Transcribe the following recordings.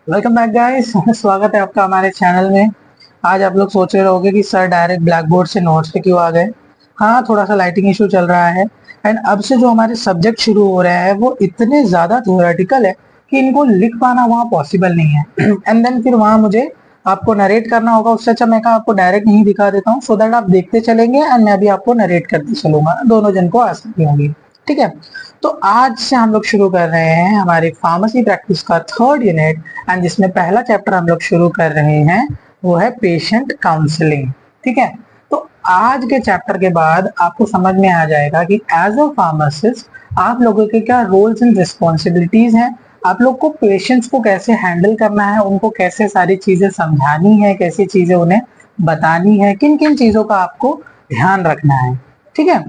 Welcome back guys. स्वागत है आपका हमारे चैनल में। आज आप लोग सोच रहे होंगे कि सर डायरेक्ट ब्लैक बोर्ड से नोट्स पे क्यों आ गए। हाँ, थोड़ा सा लाइटिंग इशू चल रहा है। एंड अब से जो हमारे सब्जेक्ट शुरू हो रहे हैं वो इतने ज्यादा थ्योरेटिकल है कि इनको लिख पाना वहाँ पॉसिबल नहीं है। एंड देन फिर वहाँ मुझे आपको नरेट करना होगा। उससे अच्छा मैं आपको डायरेक्ट नहीं दिखा देता हूँ, सो दैट आप देखते चलेंगे एंड मैं भी आपको नरेट करते चलूंगा, दोनों जन को आसानी होगी। ठीक है, तो आज से हम लोग शुरू कर रहे हैं हमारी फार्मेसी प्रैक्टिस का थर्ड यूनिट। एंड जिसमें पहला चैप्टर हम लोग शुरू कर रहे हैं वो है पेशेंट काउंसलिंग। ठीक है, तो आज के चैप्टर के बाद आपको समझ में आ जाएगा कि एज अ फार्मासिस्ट आप लोगों के क्या रोल्स एंड रिस्पॉन्सिबिलिटीज हैं। आप लोग को पेशेंट्स को कैसे हैंडल करना है, उनको कैसे सारी चीजें समझानी है, कैसी चीजें उन्हें बतानी है, किन किन चीजों का आपको ध्यान रखना है। ठीक है,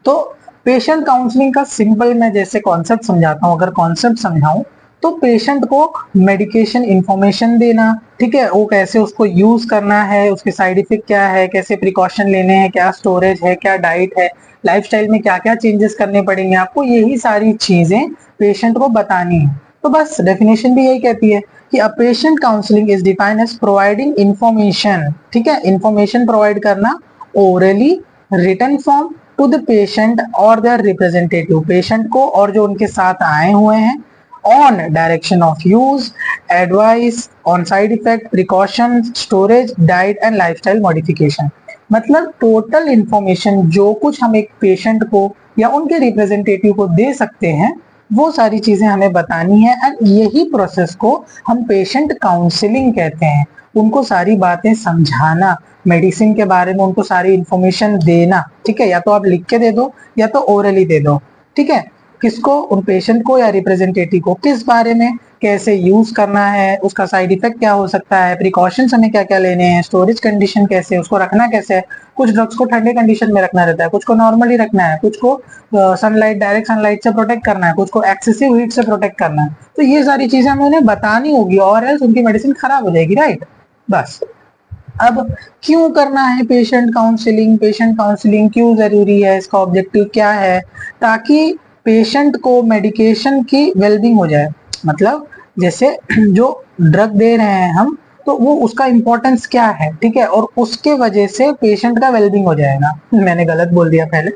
तो पेशेंट काउंसलिंग का सिंपल मैं जैसे कॉन्सेप्ट समझाता हूँ, अगर कॉन्सेप्ट समझाऊं तो पेशेंट को मेडिकेशन इंफॉर्मेशन देना। ठीक है, वो कैसे उसको यूज करना है, उसके साइड इफेक्ट क्या है, कैसे प्रिकॉशन लेने हैं, क्या स्टोरेज है, क्या डाइट है, लाइफस्टाइल में क्या क्या चेंजेस करने पड़ेंगे आपको, यही सारी चीजें पेशेंट को बतानी है। तो बस डेफिनेशन भी यही कहती है कि uh patient counselling is defined as providing information. ठीक है, इंफॉर्मेशन प्रोवाइड करना orally, written form to the patient और देयर रिप्रेजेंटेटिव, पेशेंट को और जो उनके साथ आए हुए हैं, on direction of use, advice on side effect, precaution, storage, diet and lifestyle modification. मतलब टोटल इंफॉर्मेशन जो कुछ हम एक पेशेंट को या उनके रिप्रेजेंटेटिव को दे सकते हैं वो सारी चीजें हमें बतानी है। एंड यही प्रोसेस को हम पेशेंट काउंसलिंग कहते हैं। उनको सारी बातें समझाना, मेडिसिन के बारे में उनको सारी इंफॉर्मेशन देना। ठीक है, या तो आप लिख के दे दो या तो ओरली दे दो। ठीक है, किसको, उन पेशेंट को या रिप्रेजेंटेटिव को, किस बारे में, कैसे यूज करना है, उसका साइड इफेक्ट क्या हो सकता है, प्रिकॉशंस हमें क्या क्या लेने हैं, स्टोरेज कंडीशन कैसे, उसको रखना कैसे है। कुछ ड्रग्स को ठंडे कंडीशन में रखना रहता है, कुछ को नॉर्मली रखना है, कुछ को सनलाइट, डायरेक्ट सनलाइट से प्रोटेक्ट करना है, कुछ को एक्सेसिव हीट से प्रोटेक्ट करना है। तो ये सारी चीजें हमें उन्हें बतानी होगी और एल्स उनकी मेडिसिन खराब हो जाएगी। राइट, बस। अब क्यों करना है पेशेंट काउंसलिंग, पेशेंट काउंसलिंग क्यों जरूरी है, इसका ऑब्जेक्टिव क्या है? ताकि पेशेंट को मेडिकेशन की वेलबिंग हो जाए। मतलब जैसे जो ड्रग दे रहे हैं हम, तो वो उसका इंपॉर्टेंस क्या है। ठीक है, और उसके वजह से पेशेंट का वेलबिंग हो जाएगा। मैंने गलत बोल दिया पहले।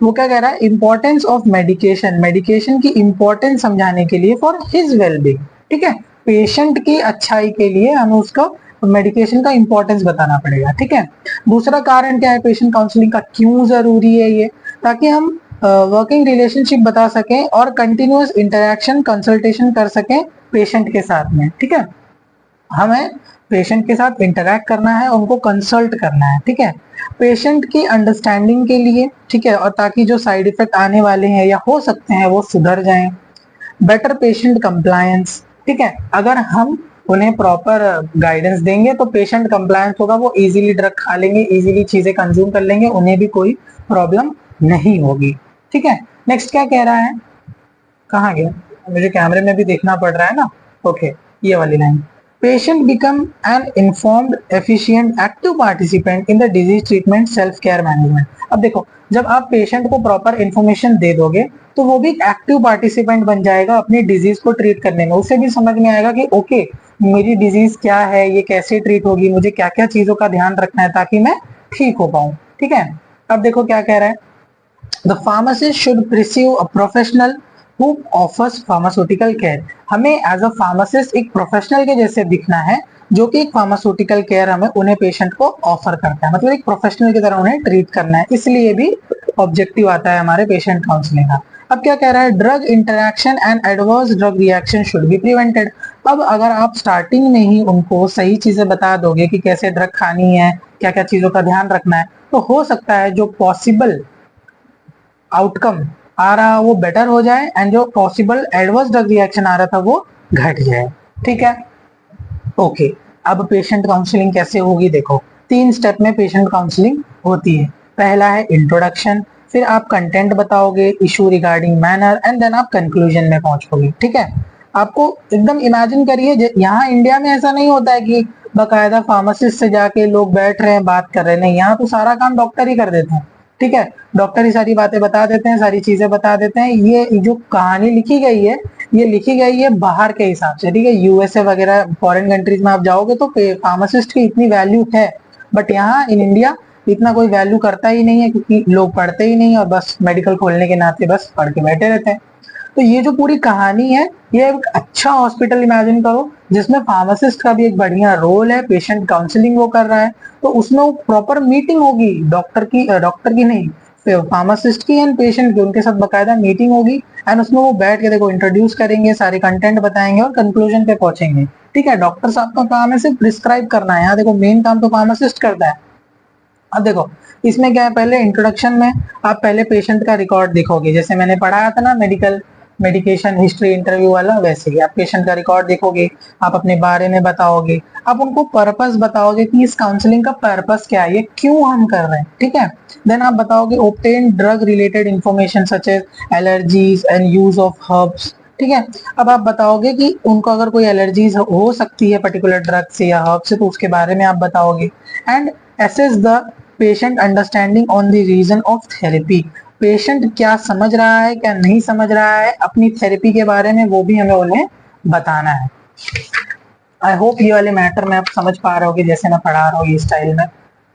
वो क्या कह रहा है, इंपॉर्टेंस ऑफ मेडिकेशन, मेडिकेशन की इंपॉर्टेंस समझाने के लिए फॉर हिज वेलबिंग। ठीक है, पेशेंट की अच्छाई के लिए हमें उसको मेडिकेशन का इंपॉर्टेंस बताना पड़ेगा। ठीक है, दूसरा कारण क्या है पेशेंट काउंसलिंग का, क्यों जरूरी है ये? ताकि हम वर्किंग रिलेशनशिप बता सकें और कंटिन्यूअस इंटरेक्शन, कंसल्टेशन कर सकें पेशेंट के साथ में। ठीक है, हमें पेशेंट के साथ इंटरैक्ट करना है, उनको कंसल्ट करना है। ठीक है, पेशेंट की अंडरस्टैंडिंग के लिए। ठीक है, और ताकि जो साइड इफेक्ट आने वाले हैं या हो सकते हैं वो सुधर जाएं। Better patient compliance. ठीक है, अगर हम उन्हें प्रॉपर गाइडेंस देंगे तो पेशेंट कंप्लायंस होगा, वो इजीली ड्रग खा लेंगे, इजीली चीजें कंज्यूम कर लेंगे, उन्हें भी कोई प्रॉब्लम नहीं होगी। ठीक है, नेक्स्ट क्या कह रहा है, कहाँ गया, मुझे कैमरे में भी देखना पड़ रहा है ना। ओके, ये वाली line, patient become an informed, efficient, active participant in the disease treatment, self care, management. अब देखो, जब आप पेशेंट को प्रॉपर इन्फॉर्मेशन दे दोगे तो वो भी एक्टिव पार्टिसिपेंट बन जाएगा अपनी डिजीज को ट्रीट करने में। उसे भी समझ में आएगा कि ओके, मेरी डिजीज क्या है, ये कैसे ट्रीट होगी, मुझे क्या क्या चीजों का ध्यान रखना है ताकि मैं ठीक हो पाऊं। ठीक है, अब देखो क्या कह रहा है, the pharmacist should perceive a professional who offers pharmaceutical care. हमें एज अ फार्मासिस्ट एक प्रोफेशनल के जैसे दिखना है जो कि एक फार्मास्यूटिकल केयर हमें उन्हें पेशेंट को ऑफर करता है, मतलब एक प्रोफेशनल की तरह उन्हें ट्रीट करना है। इसलिए भी ऑब्जेक्टिव आता है हमारे पेशेंट काउंसलिंग का। अब क्या कह रहा है, drug interaction and adverse drug reaction should be prevented. अब अगर आप स्टार्टिंग में ही उनको सही चीजें बता दोगे कि कैसे ड्रग खानी है, क्या क्या चीजों का ध्यान रखना है, तो हो सकता है जो पॉसिबल आउटकम आ रहा वो बेटर हो जाए एंड जो पॉसिबल एडवर्स ड्रग रिएक्शन आ रहा था वो घट जाए। ठीक है, ओके। अब पेशेंट काउंसलिंग कैसे होगी, देखो 3 स्टेप में पेशेंट काउंसलिंग होती है। पहला है इंट्रोडक्शन, फिर आप कंटेंट बताओगे, issue regarding manner, and then आप कंक्लूजन में पहुंचोगे। ठीक है, आपको एकदम इमेजिन करिए, यहाँ इंडिया में ऐसा नहीं होता है कि बकायदा फार्मासिस्ट से जाके लोग बैठ रहे हैं बात कर रहे हैं, नहीं, यहाँ तो सारा काम डॉक्टर ही कर देते हैं। ठीक है, डॉक्टर ही सारी बातें बता देते हैं, सारी चीजें बता देते हैं। ये जो कहानी लिखी गई है ये लिखी गई है बाहर के हिसाब से, ठीक है। यूएसए वगैरह फॉरेन कंट्रीज में आप जाओगे तो फार्मासिस्ट की इतनी वैल्यू है, बट यहाँ इन इंडिया इतना कोई वैल्यू करता ही नहीं है, क्योंकि लोग पढ़ते ही नहीं और बस मेडिकल खोलने के नाते बस पढ़ के बैठे रहते हैं। तो ये जो पूरी कहानी है, ये एक अच्छा हॉस्पिटल इमेजिन करो जिसमें फार्मासिस्ट का भी एक बढ़िया रोल है, पेशेंट काउंसलिंग वो कर रहा है, तो उसमें वो प्रॉपर मीटिंग होगी डॉक्टर की नहीं, फार्मासिस्ट की एंड पेशेंट की, उनके साथ बकायदा मीटिंग होगी एंड उसमें वो बैठ के देखो इंट्रोड्यूस करेंगे, सारे कंटेंट बताएंगे और कंक्लूजन पे पहुंचेंगे, ठीक है। डॉक्टर साहब का काम है सिर्फ प्रिस्क्राइब करना है, यहाँ देखो मेन काम तो फार्मासिस्ट करता है। अब देखो इसमें क्या है, पहले इंट्रोडक्शन में आप पहले पेशेंट का रिकॉर्ड देखोगे, जैसे मैंने पढ़ाया था ना मेडिकेशन हिस्ट्री इंटरव्यू वाला, वैसे ही आप पेशेंट का रिकॉर्ड देखोगे, आप अपने बारे में बताओगे, आप उनको पर्पस बताओगे कि इस काउंसलिंग का पर्पस क्या है, ये क्यों हम कर रहे हैं, ठीक है। देन आप बताओगे obtain drug related information such as allergies and use of herbs, ठीक है। अब आप बताओगे कि उनको अगर कोई एलर्जीज हो सकती है पर्टिकुलर ड्रग से या हर्ब से, तो उसके बारे में आप बताओगे and assess the patient understanding on the reason of therapy, patient क्या समझ रहा है क्या नहीं समझ रहा है अपनी थेरेपी के बारे में, वो भी हमें उन्हें बताना है। आई होप ये वाले मैटर में आप समझ पा रहे हो जैसे मैं पढ़ा रहा हूँ ये स्टाइल में,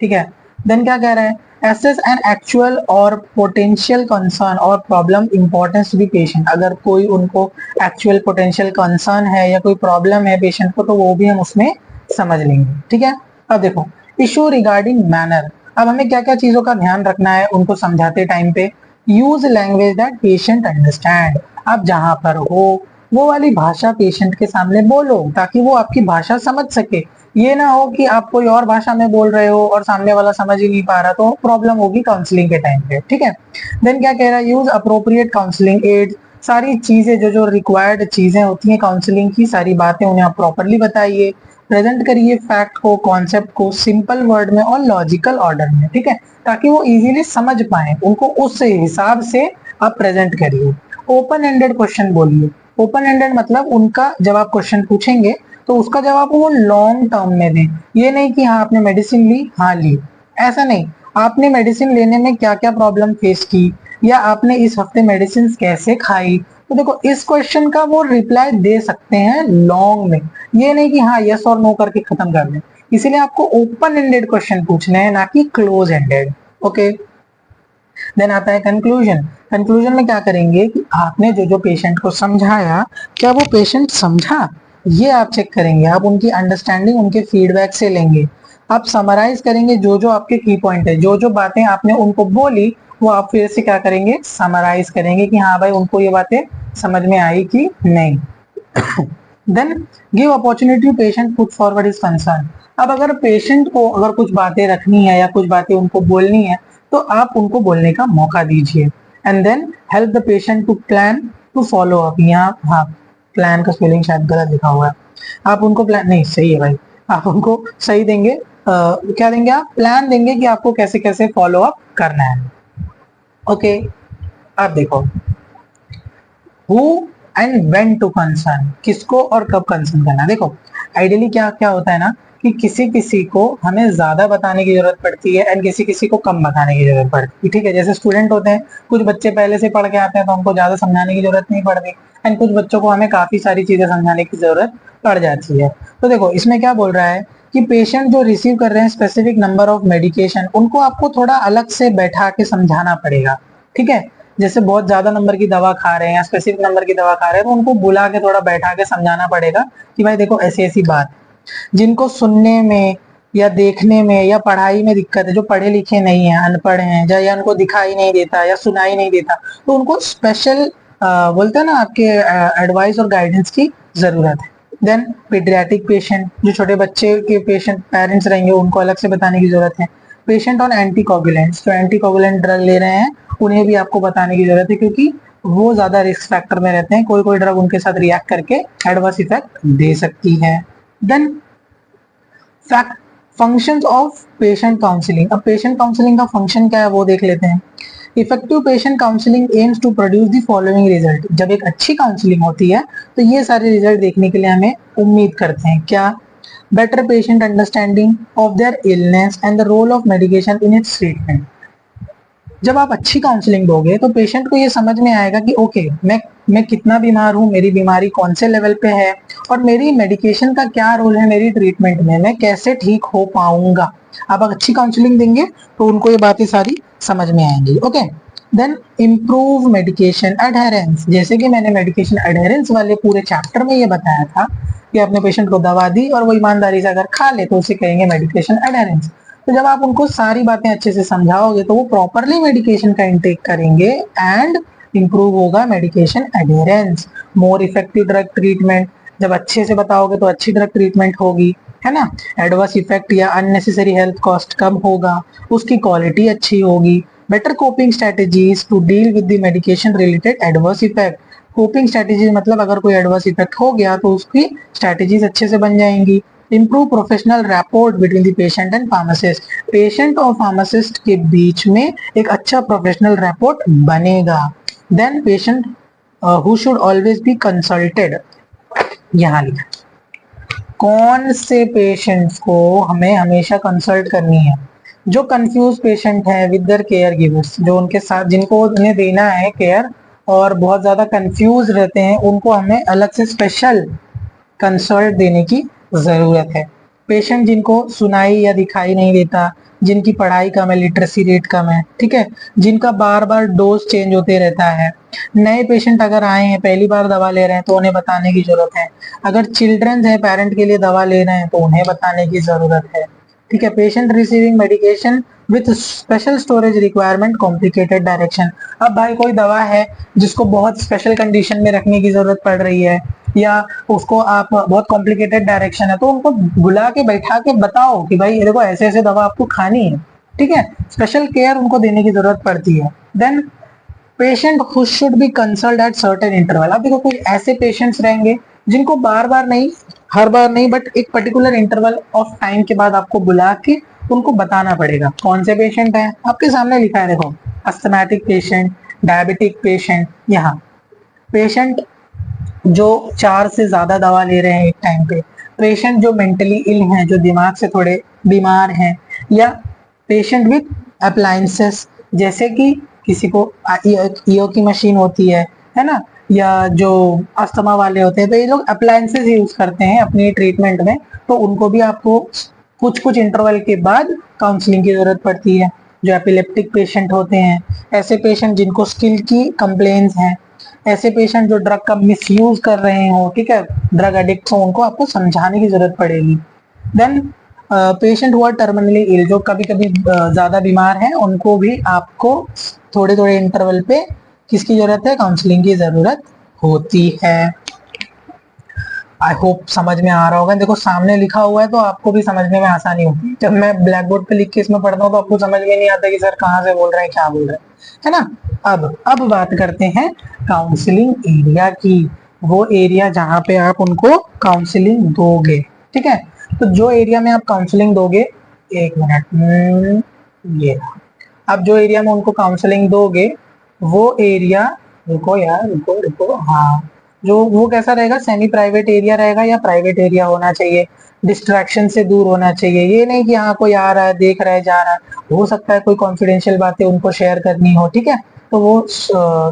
ठीक है। देन क्या कह रहा है, assess an actual और potential concern और problem importance to the patient, अगर कोई उनको actual potential concern है या कोई problem है पेशेंट को, तो वो भी हम उसमें समझ लेंगे, ठीक है। अब देखो issue regarding manner, अब हमें क्या क्या चीजों का ध्यान रखना है उनको समझाते टाइम पे। Use language that patient understand, आप जहां पर हो वो वाली भाषा पेशेंट के सामने बोलो ताकि वो आपकी भाषा समझ सके। ये ना हो कि आप कोई और भाषा में बोल रहे हो और सामने वाला समझ ही नहीं पा रहा, तो प्रॉब्लम होगी काउंसलिंग के टाइम पे, ठीक है। देन क्या कह रहा है, यूज अप्रोप्रिएट काउंसलिंग एड, सारी चीजें जो जो रिक्वायर्ड चीजें होती हैं काउंसलिंग की, सारी बातें उन्हें आप प्रॉपरली बताइए। प्रेजेंट करिए फैक्ट को, कॉन्सेप्ट को सिंपल वर्ड में और लॉजिकल ऑर्डर में, ठीक है, ताकि वो इजीली समझ पाए, उनको उस हिसाब से आप प्रेजेंट करिए। ओपन एंडेड क्वेश्चन बोलिए, ओपन एंडेड मतलब उनका जब आप क्वेश्चन पूछेंगे तो उसका जवाब वो लॉन्ग टर्म में दें, ये नहीं कि हाँ आपने मेडिसिन ली, हाँ ली, ऐसा नहीं। आपने मेडिसिन लेने में क्या क्या प्रॉब्लम फेस की, या आपने इस हफ्ते मेडिसिन कैसे खाई, तो देखो इस क्वेश्चन का वो रिप्लाई दे सकते हैं लॉन्ग में, ये नहीं कि हाँ यस और नो करके खत्म कर दें। इसीलिए आपको ओपन एंडेड क्वेश्चन पूछने हैं, ना कि क्लोज एंडेड, ओके। देन आता है कंक्लूजन, कंक्लूजन में क्या करेंगे कि आपने जो जो पेशेंट को समझाया, क्या वो पेशेंट समझा, ये आप चेक करेंगे, आप उनकी अंडरस्टैंडिंग उनके फीडबैक से लेंगे। आप समराइज करेंगे जो जो आपके की पॉइंट है, जो जो बातें आपने उनको बोली वो आप फिर से क्या करेंगे, समराइज करेंगे कि हाँ भाई उनको ये बातें समझ में आई कि नहीं। Then give opportunity patient put forward his concern, अब अगर पेशेंट को अगर कुछ बातें रखनी है या कुछ बातें उनको बोलनी है, तो आप उनको बोलने का मौका दीजिए। And then help the patient to plan to follow up, यहाँ हाँ प्लान का स्पेलिंग शायद गलत लिखा हुआ है, आप उनको प्लान नहीं, सही है भाई, आप उनको सही देंगे, क्या देंगे, आप प्लान देंगे कि आपको कैसे कैसे फॉलो अप करना है, ओके। आप देखो who and when to concern, किसको और कब कंसर्न करना है। देखो आइडियली क्या क्या होता है ना कि किसी किसी को हमें ज्यादा बताने की जरूरत पड़ती है एंड किसी किसी को कम बताने की जरूरत पड़ती है, ठीक है। जैसे स्टूडेंट होते हैं, कुछ बच्चे पहले से पढ़ के आते हैं तो हमको ज्यादा समझाने की जरूरत नहीं पड़ती, एंड कुछ बच्चों को हमें काफी सारी चीजें समझाने की जरूरत पड़ जाती है। तो देखो इसमें क्या बोल रहा है कि पेशेंट जो रिसीव कर रहे हैं स्पेसिफिक नंबर ऑफ मेडिकेशन, उनको आपको थोड़ा अलग से बैठा के समझाना पड़ेगा, ठीक है। जैसे बहुत ज्यादा नंबर की दवा खा रहे हैं या स्पेसिफिक नंबर की दवा खा रहे हैं, तो उनको बुला के थोड़ा बैठा के समझाना पड़ेगा कि भाई देखो ऐसी ऐसी बात। जिनको सुनने में या देखने में या पढ़ाई में दिक्कत है, जो पढ़े लिखे नहीं है, अनपढ़ हैं, या उनको दिखाई नहीं देता या सुनाई नहीं देता, तो उनको स्पेशल बोलते हैं ना आपके एडवाइस और गाइडेंस की जरूरत है। देन पीडियाट्रिक पेशेंट, जो छोटे बच्चे के पेशेंट पेरेंट्स रहेंगे, उनको अलग से बताने की जरूरत है। पेशेंट ऑन एंटीकोगुलेंट्स, जो एंटीकोगुलेंट ड्रग ले रहे हैं उन्हें भी आपको बताने की जरूरत है, क्योंकि वो ज्यादा रिस्क फैक्टर में रहते हैं, कोई कोई ड्रग उनके साथ रिएक्ट करके एडवर्स इफेक्ट दे सकती है। Then functions of patient counselling, अब पेशेंट काउंसलिंग का फंक्शन क्या है वो देख लेते हैं। Effective patient counselling aims to produce the following result, जब एक अच्छी काउंसलिंग होती है तो ये सारे रिजल्ट देखने के लिए हमें उम्मीद करते हैं, क्या, better patient understanding of their illness and the role of medication in its treatment, जब आप अच्छी काउंसलिंग दोगे तो पेशेंट को ये समझ में आएगा कि ओके, मैं कितना बीमार हूँ, मेरी बीमारी कौन से लेवल पे है और मेरी मेडिकेशन का क्या रोल है मेरी ट्रीटमेंट में, मैं कैसे ठीक हो पाऊंगा। आप अगर अच्छी काउंसलिंग देंगे तो उनको ये बातें सारी समझ में आएंगी। Okay, then improve medication adherence. जैसे कि मैंने मेडिकेशन एडहेरेंस वाले पूरे चैप्टर में ये बताया था कि अपने पेशेंट को दवा दी और वो ईमानदारी से अगर खा ले तो उसे कहेंगे मेडिकेशन एडहेरेंस। तो जब आप उनको सारी बातें अच्छे से समझाओगे तो वो प्रॉपरली मेडिकेशन का इंटेक करेंगे एंड इंप्रूव होगा medication adherence. More effective drug treatment, जब अच्छे से बताओगे तो अच्छी ड्रग ट्रीटमेंट होगी, है ना। एडवर्स इफेक्ट या अननेसेसरी हेल्थ कॉस्ट कम होगा, उसकी क्वालिटी अच्छी होगी। Better coping strategies to deal with the medication related adverse effect. Coping strategies मतलब अगर कोई एडवर्स इफेक्ट हो गया तो उसकी स्ट्रेटेजीज अच्छे से बन जाएंगी। Improve professional rapport between the patient and pharmacist. Patient और फार्मासिस्ट के बीच में एक अच्छा प्रोफेशनल रैपोर्ट बनेगा। Then patient who should always be consulted, यहाँ लिखा कौन से पेशेंट्स को हमें हमेशा कंसल्ट करनी है। जो कंफ्यूज पेशेंट है विद देयर केयर गिवर्स, जो उनके साथ जिनको उन्हें देना है केयर और बहुत ज्यादा कंफ्यूज रहते हैं, उनको हमें अलग से स्पेशल कंसल्ट देने की जरूरत है। पेशेंट जिनको सुनाई या दिखाई नहीं देता, जिनकी पढ़ाई कम है, लिटरेसी रेट कम है, ठीक है, जिनका बार बार डोज चेंज होते रहता है। नए पेशेंट अगर आए हैं, पहली बार दवा ले रहे हैं तो उन्हें बताने की जरूरत है। अगर चिल्ड्रंस है, पेरेंट के लिए दवा ले रहे हैं तो उन्हें बताने की जरूरत है। ठीक है, patient receiving medication with special storage requirement complicated direction. अब भाई कोई दवा है जिसको बहुत स्पेशल कंडीशन में रखने की जरूरत पड़ रही है या उसको आप बहुत कॉम्प्लिकेटेड डायरेक्शन है, तो उनको बुला के बैठा के बताओ कि भाई देखो ऐसे ऐसे दवा आपको खानी है, ठीक है, स्पेशल केयर उनको देने की जरूरत पड़ती है। Then patient who should be consult at certain interval. अब देखो कुछ ऐसे पेशेंट्स रहेंगे जिनको बार बार नहीं, हर बार नहीं, बट एक पर्टिकुलर इंटरवल ऑफ टाइम के बाद आपको बुला के उनको बताना पड़ेगा कौन से पेशेंट है। आपके सामने लिखा है देखो, अस्थमैटिक पेशेंट, डायबिटिक पेशेंट। यहाँ पेशेंट जो 4 से ज्यादा दवा ले रहे हैं एक टाइम पे, पेशेंट जो मेंटली इल हैं, जो दिमाग से थोड़े बीमार हैं, या पेशेंट विथ अप्लायंसेस, जैसे कि किसी को ईओ की मशीन होती है ना, या जो अस्थमा वाले होते हैं तो ये लोग अप्लायंसेस यूज करते हैं अपनी ट्रीटमेंट में, तो उनको भी आपको कुछ कुछ इंटरवल के बाद काउंसलिंग की जरूरत पड़ती है। जो एपिलेप्टिक पेशेंट होते हैं, ऐसे पेशेंट जिनको स्किल की कंप्लेन्स हैं, ऐसे पेशेंट जो ड्रग का मिसयूज कर रहे हो, ठीक है, ड्रग एडिक्ट हो, उनको आपको समझाने की जरूरत पड़ेगी। देन पेशेंट हुआ टर्मिनली इल, जो कभी कभी ज्यादा बीमार हैं, उनको भी आपको थोड़े थोड़े इंटरवल पे किसकी जरूरत है, काउंसलिंग की जरूरत होती है। आई होप समझ में आ रहा होगा। देखो सामने लिखा हुआ है तो आपको भी समझने में आसानी होगी। जब मैं ब्लैक बोर्ड पे लिख के इसमें पढ़ता हूँ तो आपको समझ में नहीं आता कि सर कहाँ से बोल रहे हैं, क्या बोल रहे हैं, है ना। अब बात करते हैं काउंसलिंग एरिया की, वो एरिया जहाँ पे आप उनको काउंसलिंग दोगे। ठीक है, तो जो एरिया में आप काउंसलिंग दोगे, एक मिनट, ये आप जो एरिया में उनको काउंसलिंग दोगे वो एरिया, रुको यार, रुको रुको, हाँ, जो वो कैसा रहेगा, सेमी प्राइवेट एरिया रहेगा या प्राइवेट एरिया होना चाहिए, डिस्ट्रैक्शन से दूर होना चाहिए। ये नहीं कि हाँ कोई आ रहा है, देख रहा है, जा रहा है, हो सकता है कोई कॉन्फिडेंशियल बातें उनको शेयर करनी हो, ठीक है, तो वो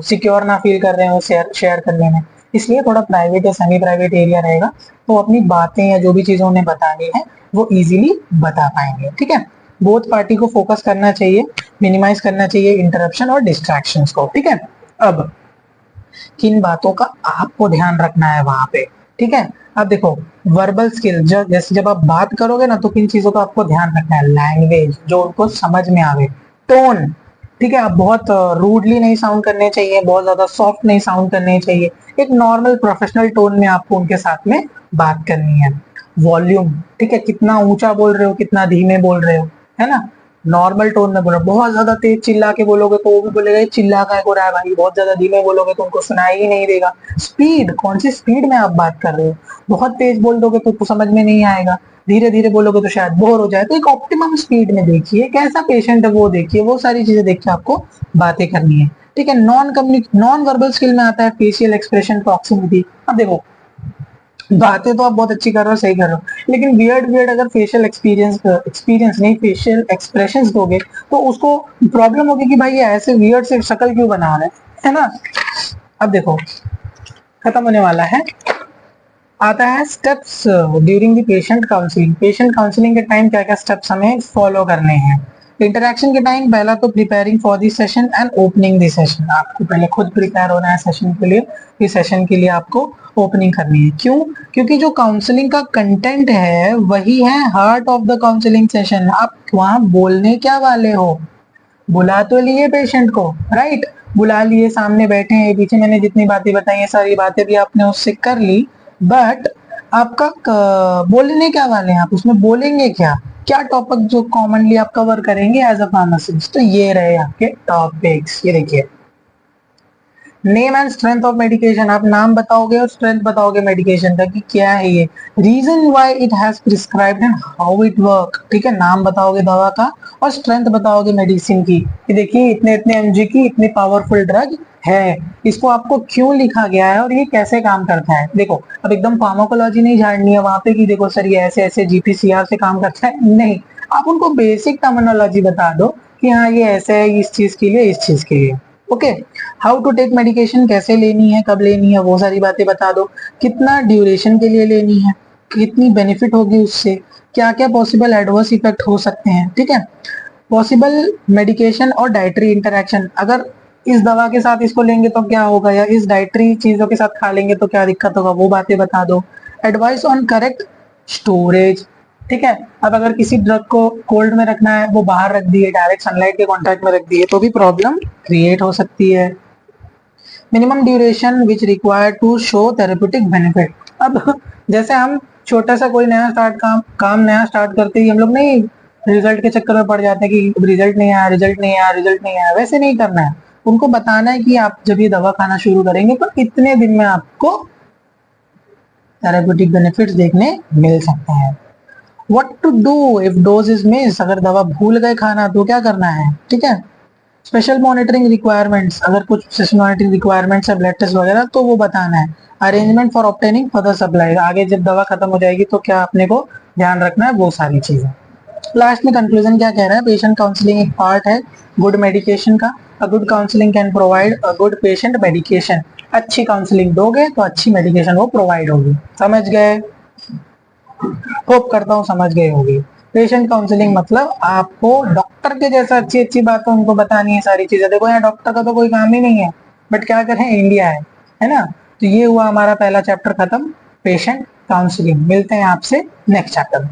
सिक्योर ना फील कर रहे हो शेयर करने में, इसलिए थोड़ा प्राइवेट या सेमी प्राइवेट एरिया रहेगा, तो अपनी बातें या जो भी चीजें उन्हें बतानी है वो इजीली बता पाएंगे। ठीक है, बोथ पार्टी को फोकस करना चाहिए, मिनिमाइज करना चाहिए इंटरप्शन और डिस्ट्रैक्शंस को। ठीक है, अब किन बातों का आपको ध्यान रखना है वहां पे, ठीक है। अब देखो वर्बल स्किल, जैसे जब आप बात करोगे ना तो किन चीजों का आपको ध्यान रखना है, लैंग्वेज जो उनको समझ में आवे, टोन, ठीक है, आप बहुत रूडली नहीं साउंड करने चाहिए, बहुत ज्यादा सॉफ्ट नहीं साउंड करने चाहिए, एक नॉर्मल प्रोफेशनल टोन में आपको उनके साथ में बात करनी है। वॉल्यूम, ठीक है, कितना ऊंचा बोल रहे हो, कितना धीमे बोल रहे हो, है ना, नॉर्मल टोन में बोलो। बहुत ज्यादा तेज चिल्ला के बोलोगे तो वो भी बोलेगा ये चिल्ला का हो रहा है भाई, बहुत ज्यादा धीमे बोलोगे तो उनको सुनाई ही नहीं देगा। स्पीड, कौन सी स्पीड में आप बात कर रहे हो, बहुत तेज बोल दोगे तो समझ में नहीं आएगा, धीरे धीरे बोलोगे तो शायद बोर हो जाए, तो एक ऑप्टिमम स्पीड में देखिए, कैसा पेशेंट है वो देखिए, वो सारी चीजें देख के आपको बातें करनी है। ठीक है, नॉन वर्बल स्किल में आता है फेशियल एक्सप्रेशन, प्रॉक्सिमिटी। अब देखो बातें तो आप बहुत अच्छी कर रहे हो, सही कर रहे हो, लेकिन वियर्ड वियर्ड अगर फेशियल एक्सपीरियंस नहीं फेशियल एक्सप्रेशंस दोगे तो उसको प्रॉब्लम होगी कि भाई ये ऐसे वियर्ड से शक्ल क्यों बना रहे है ना। अब देखो खत्म होने वाला है। आता है steps during the patient counselling. Patient counselling के टाइम क्या क्या स्टेप्स हमें फॉलो करने हैं। इंटरेक्शन के टाइम पहला तो preparing for the session and opening the session. आपको पहले खुद प्रिपेयर होना है सेशन के लिए, इस सेशन के लिए आपको ओपनिंग करनी है। क्यों? क्योंकि जो काउंसलिंग का कंटेंट है वही है heart of the counselling session. आप वहां बोलने क्या वाले हो? बुला तो लिए पेशेंट को, राइट, बुला लिए, सामने बैठे हैं, पीछे मैंने जितनी बातें बताई है सारी बातें भी आपने उससे कर ली, बट आपका बोलने क्या वाले हैं, आप उसमें बोलेंगे क्या, क्या टॉपिक जो कॉमनली आप कवर करेंगे एज अ फार्मासिस्ट। तो ये रहे आपके टॉपिक्स। ये देखिए, name and strength of medication. आप नाम बताओगे और स्ट्रेंथ बताओगे मेडिकेशन का कि क्या है ये, reason why it has prescribed and how it work. ठीक है, नाम बताओगे दवा का और स्ट्रेंथ बताओगे मेडिसिन की कि देखिए इतने इतने एमजी की इतनी पावरफुल ड्रग है, इसको आपको क्यों लिखा गया है और ये कैसे काम करता है। देखो अब एकदम फार्माकोलॉजी नहीं झाड़नी है वहां पे कि देखो सर ये ऐसे ऐसे जीपीसीआर से काम करता है, नहीं, आप उनको बेसिक टर्मिनोलॉजी बता दो कि हाँ ये ऐसे है इस चीज के लिए इस चीज के लिए। Okay, how to take medication, कैसे लेनी है कब लेनी है वो सारी बातें बता दो, कितना ड्यूरेशन के लिए लेनी है, कितनी बेनिफिट होगी उससे, क्या क्या पॉसिबल एडवर्स इफेक्ट हो सकते हैं। ठीक है, पॉसिबल मेडिकेशन और डाइटरी इंटरेक्शन, अगर इस दवा के साथ इसको लेंगे तो क्या होगा या इस डाइटरी चीजों के साथ खा लेंगे तो क्या दिक्कत होगा, वो बातें बता दो। Advice on correct storage. ठीक है, अब अगर किसी ड्रग को कोल्ड में रखना है, वो बाहर रख दिए, डायरेक्ट सनलाइट के कांटेक्ट में रख दिए तो भी प्रॉब्लम क्रिएट हो सकती है। Minimum duration which required to show therapeutic benefit. अब जैसे हम छोटा सा कोई नया काम नया स्टार्ट करते ही हम लोग नहीं रिजल्ट के चक्कर में पड़ जाते हैं कि रिजल्ट नहीं आया, रिजल्ट नहीं आया, रिजल्ट नहीं आया, वैसे नहीं करना है। उनको बताना है कि आप जब ये दवा खाना शुरू करेंगे तो इतने दिन में आपको थेरेप्यूटिक बेनिफिट्स देखने मिल सकते हैं। What to do if dose is miss, अगर दवा भूल गए खाना तो क्या करना है। ठीक है, स्पेशल मॉनिटरिंग रिक्वायरमेंट्स, अगर कुछ स्पेशल मॉनिटरिंग रिक्वायरमेंट्स है ब्लड टेस्ट वगैरह तो वो बताना है। Arrangement for obtaining further supply, आगे जब दवा खत्म हो जाएगी तो क्या अपने को ध्यान रखना है, वो सारी चीजें। लास्ट में कंक्लूजन क्या कह रहा है, पेशेंट काउंसलिंग एक पार्ट है गुड मेडिकेशन का। A good counselling can provide a good patient medication. अच्छी काउंसलिंग दोगे तो अच्छी मेडिकेशन वो प्रोवाइड होगी। समझ गए? होप करता हूँ समझ गए होगी। पेशेंट काउंसलिंग मतलब आपको डॉक्टर के जैसा अच्छी अच्छी बातें उनको बतानी है, सारी चीजें। देखो यहाँ डॉक्टर का तो कोई काम ही नहीं है, बट क्या करें, इंडिया है ना। तो ये हुआ हमारा पहला चैप्टर खत्म, पेशेंट काउंसलिंग। मिलते हैं आपसे नेक्स्ट चैप्टर में।